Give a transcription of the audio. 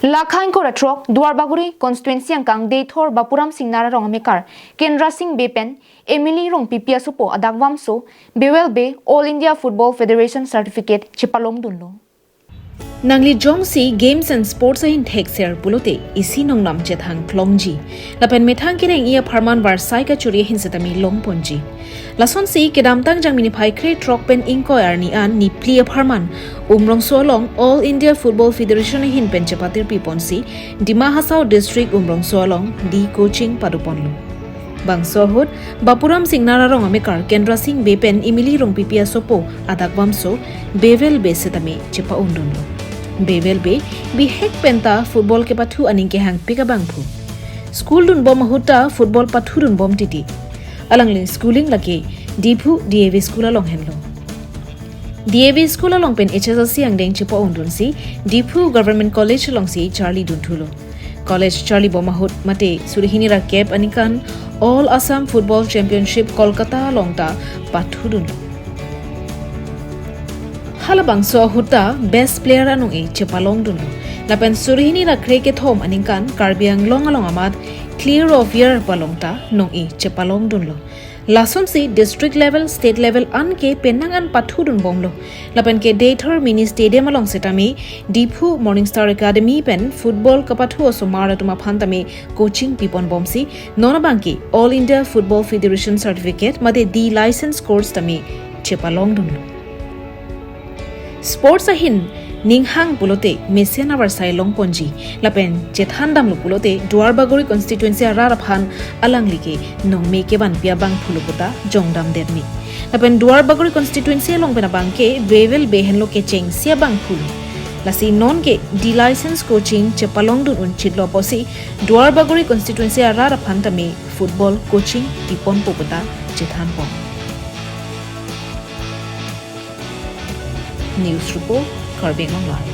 Lakhain ko ratrok Duarbaguri constituency ang kang Deitor Bapuram Singnara rong amekar Kendra Singh Bepen Emily rong PPA supo adagwam so Bewel be All India Football Federation Certificate chipalom dunlo. Nangli jongsi games and sports in texer bulote isi nong nam jethang klongji lapen methang kireng ia pharman varsai ka churi hinsetami longponji lason si kedam tang jang mini phai kre trok pen inko arni an ni plia pharman umrong solong All India Football Federation hin pen chapatir piponsi Dima Hasao district umrong solong di coaching paduponlo Bangsohut Bapuram Singnara rong amekar Kendra Singh Bepen Emily rong pipia sopo adagwamso Bewel be setami chipa undunlo Bewel be bihek penta football ke pathu aning ke hang pika bangphu school dun bom huta football pathu dun bom titi alangling schooling lake diphu DAV school along henlo DAV school along pen HSLC ang deng chipa undun si diphu government college along si Charlie dun thulo college Charlie bomahut mate surihini ra cap anikan All Assam Football Championship Kolkata longta pathu dun halabang so huta best player anung e chepalong dunlo lapen surihini ra kreke thom aningkan karbiang long along amad clear of year palongta nong e chepalong dunlo lason si district level state level an ke penangan pathu dun bomlo lapen ke Deitor mini stadium along setami Diphu Morning Star Academy pen football kapathu osomara tuma phantami coaching pipon bomsi nonabangki All India Football Federation Certificate made the license course tami chepalong dunlo sports ahin ninghang pulote mesian avar sailong ponji lapen jethandam lu pulote Duarbaguri constituency araraphan alanglike nongme ke ban pia bang phuluputa jongdam dermi lapen Duarbaguri constituency along pena bangke Bewel behen lo ke cheng sia bang phulu lasi non ke di license coaching chepalong dun unchidlo posi Duarbaguri constituency araraphan tame football coaching ipon poputa jethan pom News report Karbeng Online